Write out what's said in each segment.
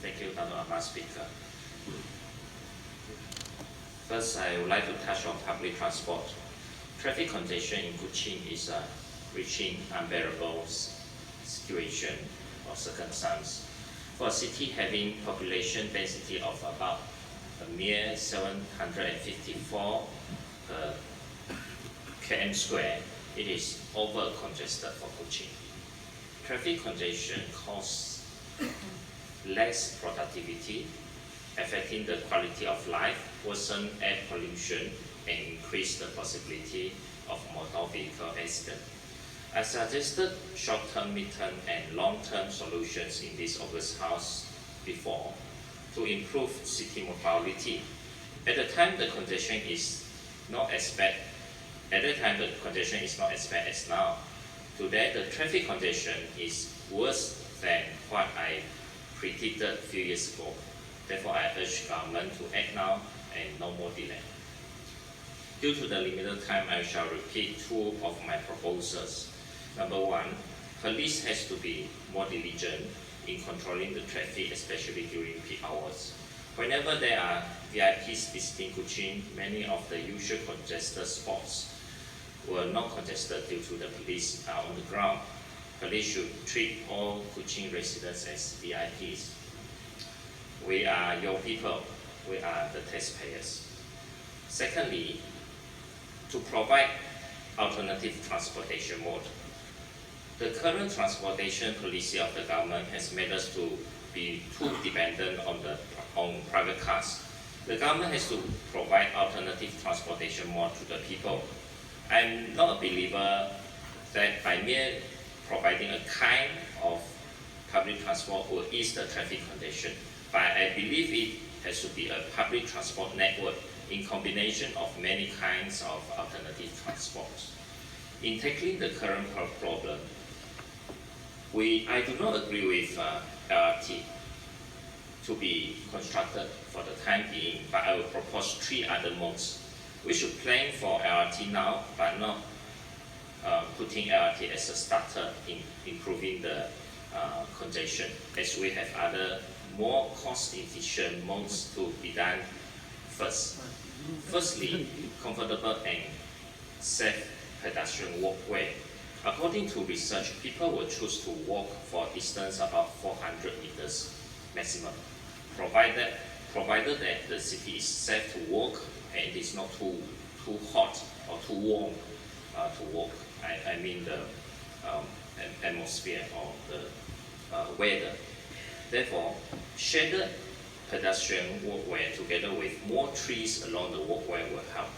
Thank you, Dr. Ahmad Speaker. First, I would like to touch on public transport. Traffic congestion in Kuching is reaching unbearable situation or circumstance. For a city having population density of about a mere 754 per km square, it is over congested for Kuching. Traffic congestion causes less productivity, affecting the quality of life, worsen air pollution, and increase the possibility of motor vehicle accident. I suggested short-term, mid-term, and long-term solutions in this August House before to improve city mobility. At the time, the congestion is not as bad. At that time, the congestion is not as bad as now. Today, the traffic congestion is worse than what I predicted a few years ago. Therefore, I urge government to act now and no more delay. Due to the limited time, I shall repeat two of my proposals. Number one, police has to be more diligent in controlling the traffic, especially during peak hours. Whenever there are VIPs visiting Kuching, many of the usual congested spots were not congested due to the police are on the ground. Police should treat all Kuching residents as VIPs. We are your people, we are the taxpayers. Secondly, to provide alternative transportation mode. The current transportation policy of the government has made us to be too dependent on private cars. The government has to provide alternative transportation mode to the people. I'm not a believer that by mere providing a kind of public transport will ease the traffic congestion, but I believe it has to be a public transport network in combination of many kinds of alternative transports. In tackling the current problem, I do not agree with LRT to be constructed for the time being, but I will propose three other modes. We should plan for LRT now, but not putting LRT as a starter in improving the congestion, as we have other more cost-efficient modes to be done first. Firstly, comfortable and safe pedestrian walkway. According to research, people will choose to walk for a distance about 400 meters maximum, provided that the city is safe to walk and it is not too hot or too warm to walk. I mean the atmosphere or the weather. Therefore, shaded pedestrian walkway together with more trees along the walkway will help.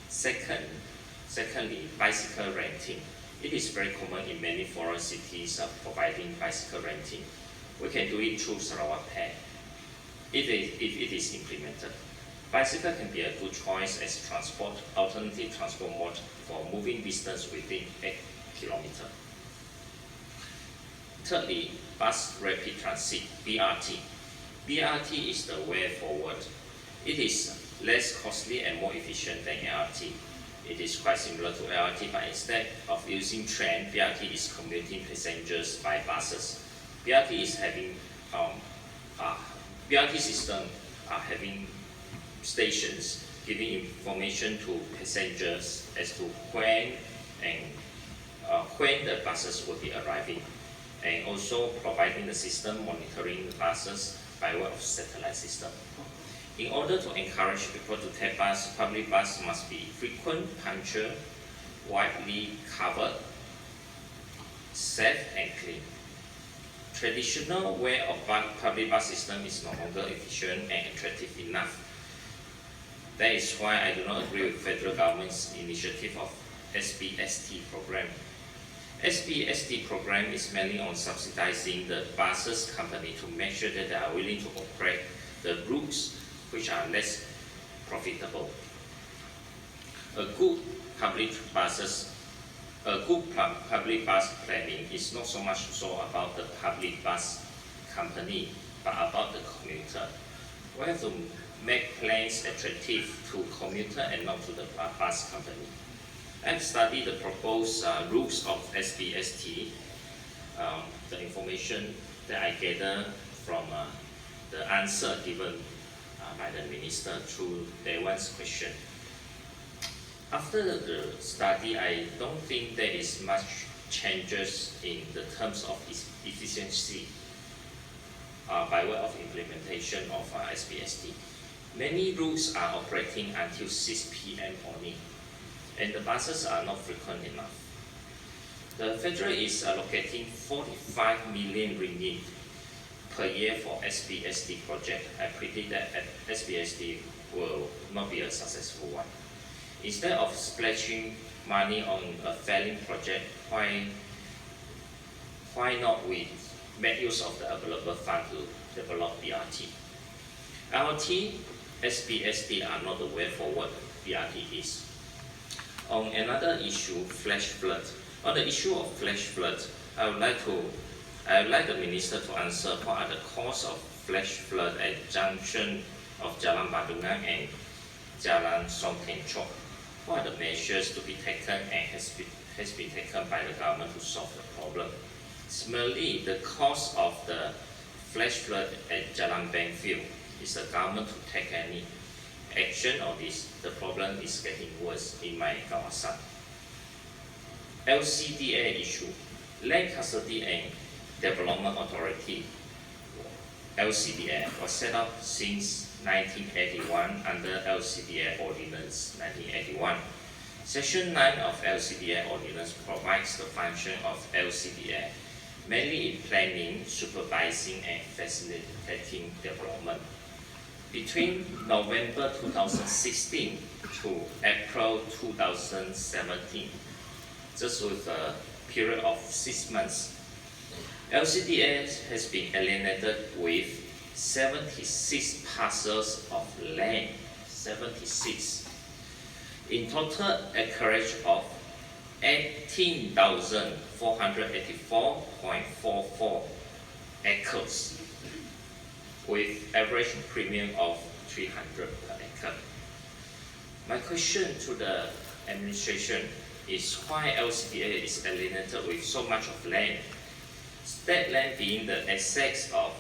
Secondly, bicycle renting. It is very common in many foreign cities providing bicycle renting. We can do it through Sarawak Pay if it is implemented. Bicycle can be a good choice as alternative transport mode for moving distance within 8 kilometers. Thirdly, bus rapid transit, BRT. BRT is the way forward. It is less costly and more efficient than LRT. It is quite similar to LRT, but instead of using train, BRT is commuting passengers by buses. BRT system are having stations giving information to passengers as to when the buses will be arriving, and also providing the system monitoring the buses by way of satellite system. In order to encourage people to take bus, public bus must be frequent, punctual, widely covered, safe and clean. Traditional way of public bus system is no longer efficient and attractive enough. That is why I do not agree with federal government's initiative of SBST program. SBST program is mainly on subsidizing the buses company to make sure that they are willing to operate the routes which are less profitable. A good public bus planning is not so much so about the public bus company, but about the commuter. We have to make plans attractive to commuter and not to the bus company. I've studied the proposed rules of SBST, the information that I gather from the answer given by the minister to Day One's question. After the study, I don't think there is much changes in the terms of efficiency by way of implementation of SBSD. Many routes are operating until 6 p.m. only, and the buses are not frequent enough. The federal is allocating 45 million ringgit per year for SBSD project. I predict that SBSD will not be a successful one. Instead of splashing money on a failing project, why not we make use of the available fund to develop BRT? LRT, SBSD are not the way forward BRT is. On another issue, flash flood. On the issue of flash flood, I would like the minister to answer what are the causes of flash flood at junction of Jalan Padungan and Jalan Songtenchok. What are the measures to be taken and has been taken by the government to solve the problem? Similarly, the cause of the flash flood at Jalan Bangfield, is the government to take any action on this? The problem is getting worse in my Kawasan. LCDA issue, Land Custody and Development Authority, LCDA, was set up since 1981 under LCDA Ordinance 1981. Section 9 of LCDA Ordinance provides the function of LCDA, mainly in planning, supervising, and facilitating development. Between November 2016 to April 2017, just with a period of 6 months, LCDA has been alienated with 76 parcels of land, 76. In total acreage of 18,484.44 acres, with average premium of 300 per acre. My question to the administration is why LCDA is alienated with so much of land? State land being the assets of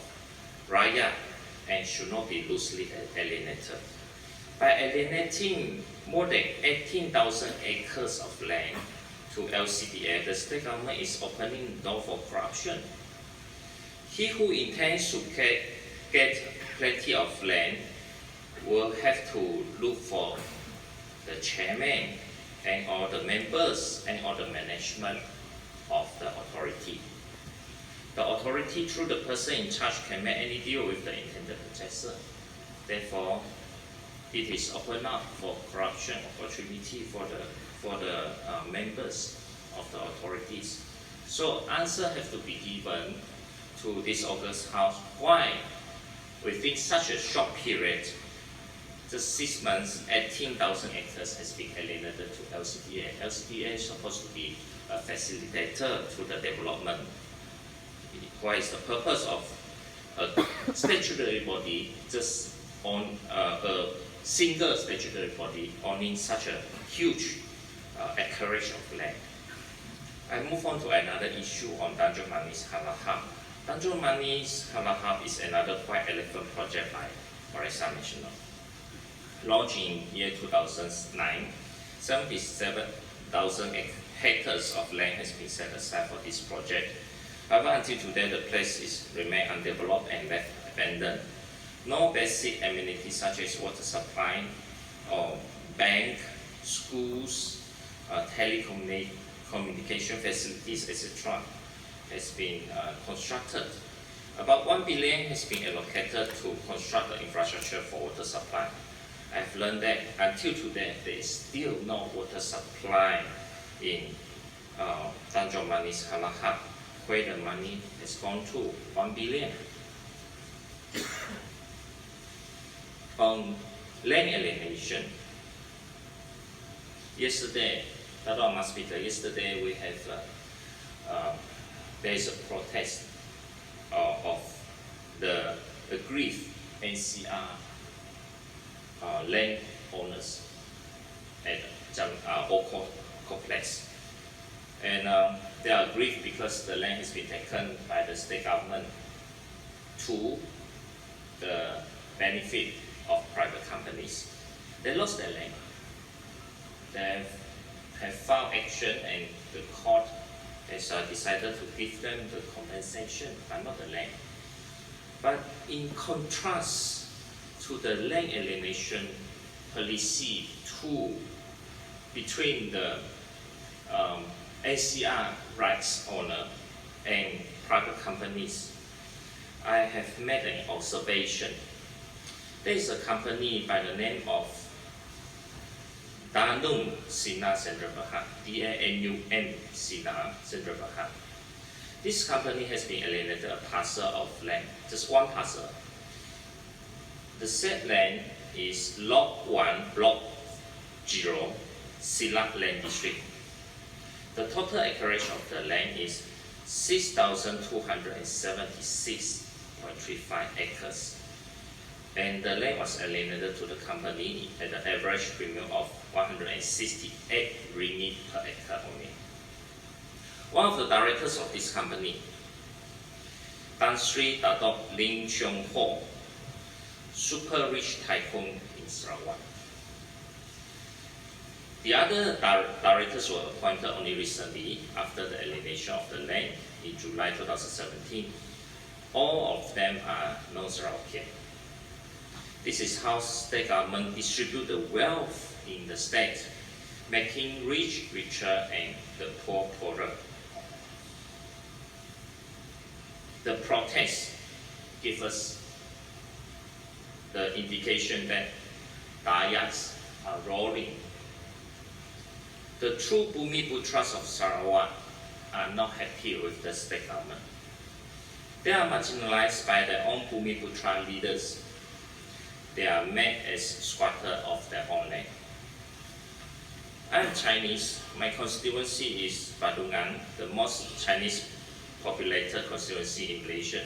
Rakyat and should not be loosely alienated. By alienating more than 18,000 acres of land to LCDA, the state government is opening the door for corruption. He who intends to get plenty of land will have to look for the chairman and all the members and all the management of the authority. The authority, through the person in charge, can make any deal with the intended purchaser. Therefore, it is open up for corruption opportunity for the members of the authorities. So answer have to be given to this August House why within such a short period, just 6 months, 18,000 acres has been alienated to LCDA. LCDA is supposed to be a facilitator to the development. What is the purpose of a statutory body just on a single statutory body owning such a huge acreage of land? I move on to another issue on Tanjung Manis Halal Hub. Tanjung Manis Halal Hub is another quite elegant project by Barisan Nasional. Launched in year 2009, 77,000 hectares of land has been set aside for this project. However, until today, the place is remain undeveloped and left abandoned. No basic amenities such as water supply, or bank, schools, telecommunication facilities, etc. has been constructed. About 1 billion has been allocated to construct the infrastructure for water supply. I've learned that until today, there is still no water supply in Tanjung Manis Halal Hub, where the money has gone to 1 billion. On land alienation, yesterday, yesterday we have there is a protest of the aggrieved NCR land owners at Oko complex. And they are aggrieved because the land has been taken by the state government to the benefit of private companies. They lost their land. They have filed action and the court has decided to give them the compensation, but not the land. But in contrast to the land alienation policy tool between the NCR rights owner and private companies, I have made an observation. There is a company by the name of ADUN Sina Central Berhad, DANUN Sina Central Berhad. This company has been alienated a parcel of land, just one parcel. The said land is Lot 1, Block 0, Silat Land District. The total acreage of the land is 6,276.35 acres. And the land was alienated to the company at an average premium of 168 ringgit per acre only. One of the directors of this company, Tan Sri Dato' Lim Cheong Ho, super rich tycoon in Sarawak. The other directors were appointed only recently after the alienation of the land in July 2017. All of them are non-Sarawakian. This is how state government distribute the wealth in the state, making rich richer and the poor poorer. The protest gives us the indication that Dayaks are rolling. The true Bumiputras of Sarawak are not happy with the state government. They are marginalized by their own Bumiputra leaders. They are made as squatters of their own land. I am Chinese. My constituency is Padungan, the most Chinese populated constituency in Malaysia.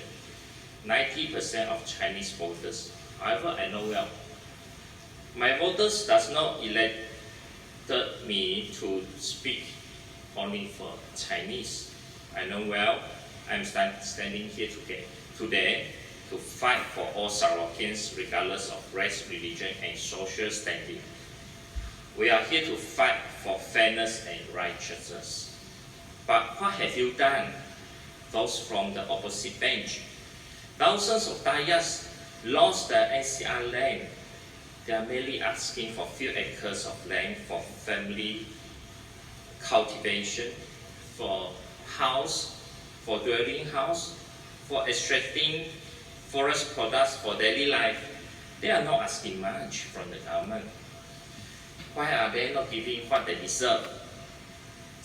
90% of Chinese voters. However, I know well. My voters does not elect me to speak only for Chinese. I know well I'm standing here today to fight for all Sarawakians regardless of race, religion and social standing. We are here to fight for fairness and righteousness. But what have you done? Those from the opposite bench. Thousands of Dayaks lost their NCR land. They are merely asking for few acres of land for family cultivation, for house, for dwelling house, for extracting forest products for daily life. They are not asking much from the government. Why are they not giving what they deserve?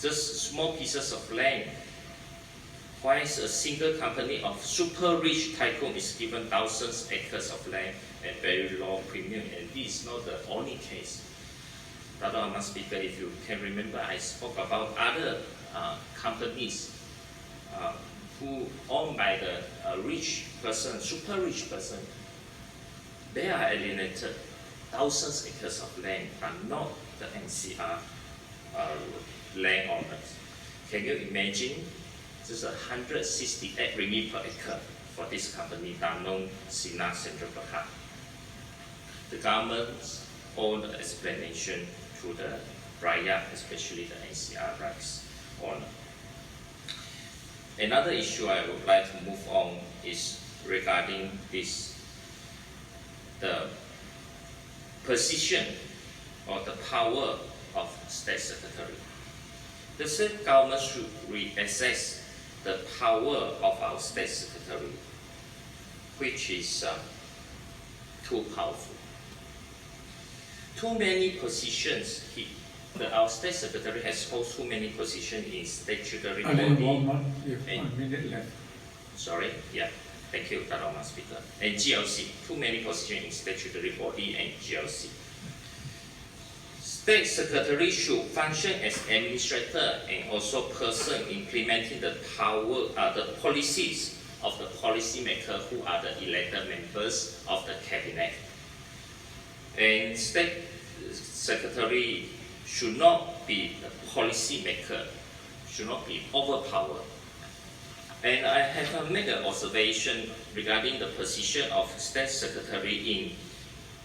Just small pieces of land. Why is a single company of super rich tycoon is given thousands acres of land at very low premium? And this is not the only case. Brother Ahmad Speaker, if you can remember, I spoke about other companies who owned by the rich person, super rich person. They are alienated thousands acres of land, but not the NCR landowners. Can you imagine? This is 168 ringgit per acre for this company, ADUN Sina Central Berhad. The government's own explanation to the rakyat, especially the NCR rights owner. Another issue I would like to move on is regarding the position or the power of State Secretary. The state government should reassess the power of our State Secretary, which is too powerful. Too many positions. Our State Secretary has held too many positions in statutory body. Sorry, yeah, thank you, Madam Speaker. And GLC, too many positions in statutory body and GLC. State Secretary should function as administrator and also person implementing the policies of the policymaker who are the elected members of the cabinet. And State Secretary should not be the policymaker, should not be overpowered. And I have made an observation regarding the position of State Secretary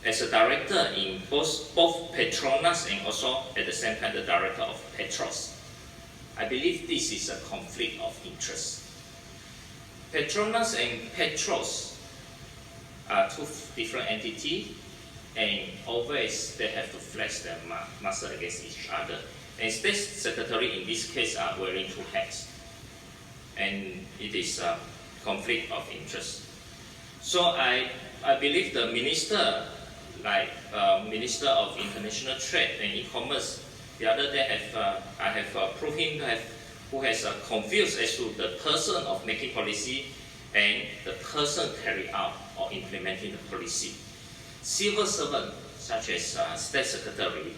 as a director in both Petronas and also at the same time the director of Petros. I believe this is a conflict of interest. Petronas and Petros are two different entities, and always they have to flex their muscle against each other. And State Secretary in this case are wearing two hats, and it is a conflict of interest. So I believe the minister, like Minister of International Trade and E-commerce, the other day I have proved him who has confused as to the person of making policy and the person carry out or implementing the policy. Civil servant such as State Secretary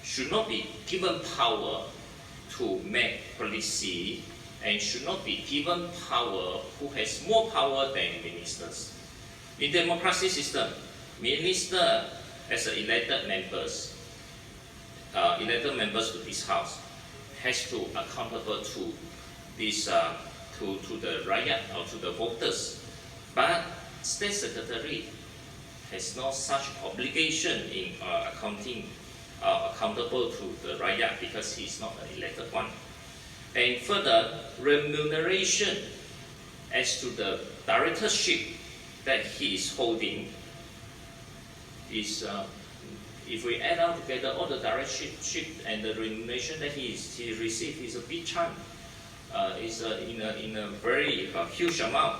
should not be given power to make policy and should not be given power who has more power than ministers. In democracy system, minister as elected members to this house has to accountable to this to the rakyat or to the voters. But State Secretary has no such obligation in accountable to the rakyat because he is not an elected one. And further, remuneration as to the directorship that he is holding is, if we add up together all the directorship and the remuneration that he received is a big chunk, is in a very huge amount.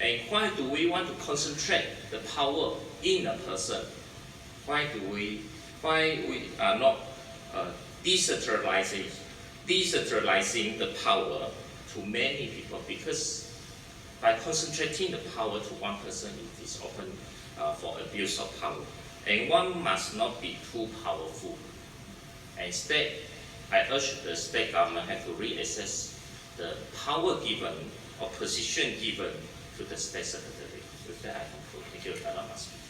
And why do we want to concentrate the power in a person? Why we are not decentralizing the power to many people? Because by concentrating the power to one person, it is open for abuse of power. And one must not be too powerful. Instead, I urge the state government have to reassess the power given or position given to the State Secretary. With that, I conclude. Thank you, Madam Speaker.